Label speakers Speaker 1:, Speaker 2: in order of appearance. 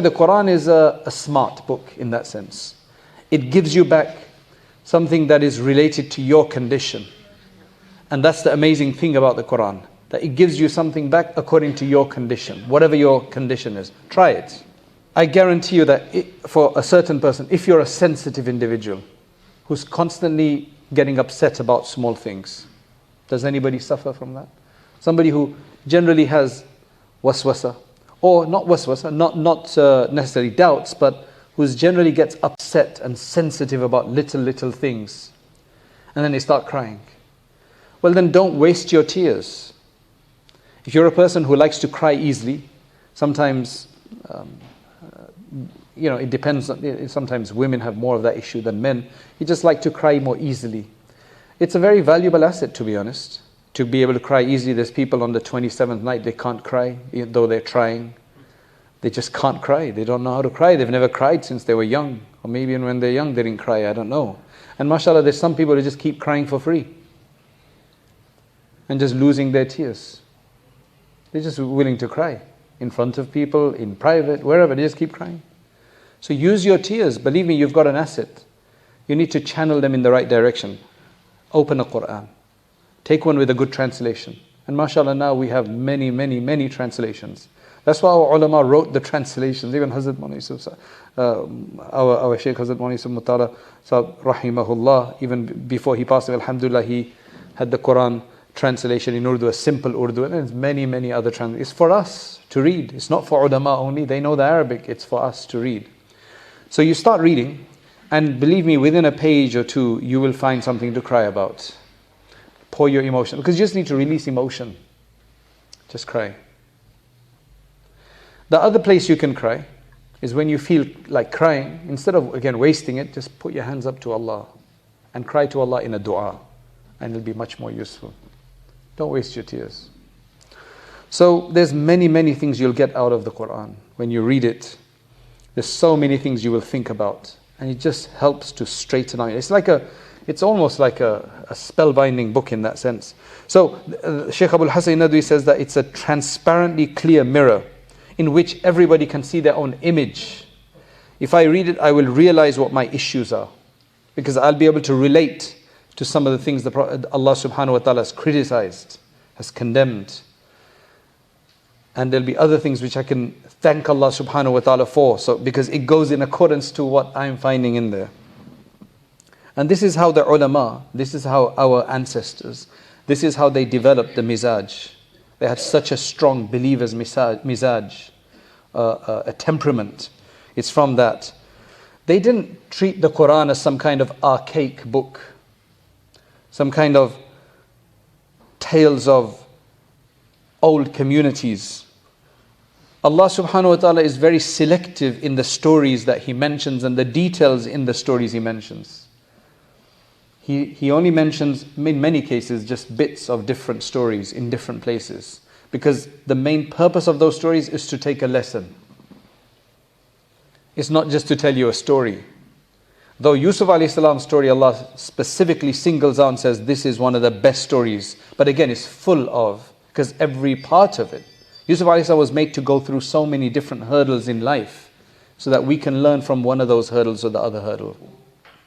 Speaker 1: The Quran is a smart book in that sense. It gives you back something that is related to your condition. And that's the amazing thing about the Quran, that it gives you something back according to your condition, whatever your condition is. Try it. I guarantee you that for a certain person, if you're a sensitive individual who's constantly getting upset about small things, does anybody suffer from that? Somebody who generally has waswasa, or not waswasa, not necessarily doubts, but who generally gets upset and sensitive about little things, and then they start crying. Well, then don't waste your tears. If you're a person who likes to cry easily, sometimes, it depends. Sometimes women have more of that issue than men. You just like to cry more easily. It's a very valuable asset, to be honest, to be able to cry easily. There's people on the 27th night, they can't cry, even though they're trying. They just can't cry. They don't know how to cry. They've never cried since they were young. Or maybe when they're young, they didn't cry. I don't know. And mashallah, there's some people who just keep crying for free. And just losing their tears. They're just willing to cry. In front of people, in private, wherever. They just keep crying. So use your tears. Believe me, you've got an asset. You need to channel them in the right direction. Open a Quran. Take one with a good translation. And mashallah, now we have many translations. That's why our ulama wrote the translations. Even Hazrat Maulana Yusuf, our Shaykh Hazrat Maulana Yusuf Mutala Sahab, rahimahullah, even before he passed away, alhamdulillah, he had the Quran translation in Urdu, a simple Urdu, and there's many other translations. It's for us to read. It's not for ulama only. They know the Arabic. It's for us to read. So you start reading, and believe me, within a page or two, you will find something to cry about. Pour your emotion, because you just need to release emotion. Just cry. The other place you can cry is when you feel like crying. Instead of, again, wasting it, just put your hands up to Allah and cry to Allah in a dua, and it'll be much more useful. Don't waste your tears. So there's many things you'll get out of the Quran when you read it. There's so many things you will think about, and it just helps to straighten out. It's almost like a spellbinding book in that sense. So Shaykh Abul Hasan Nadwi says that it's a transparently clear mirror in which everybody can see their own image. If I read it, I will realize what my issues are, because I'll be able to relate to some of the things that Allah subhanahu wa ta'ala has criticized, has condemned. And there'll be other things which I can thank Allah subhanahu wa ta'ala for, because it goes in accordance to what I'm finding in there. And this is how the ulama, this is how our ancestors, this is how they developed the mizaj. They had such a strong believer's mizaj, a temperament. It's from that. They didn't treat the Quran as some kind of archaic book, some kind of tales of old communities. Allah subhanahu wa ta'ala is very selective in the stories that He mentions and the details in the stories He mentions. He only mentions, in many cases, just bits of different stories in different places. Because the main purpose of those stories is to take a lesson. It's not just to tell you a story. Though Yusuf alayhi salam's story, Allah specifically singles out and says, this is one of the best stories. But again, it's full of, because every part of it. Yusuf alayhi salam was made to go through so many different hurdles in life, so that we can learn from one of those hurdles or the other hurdle.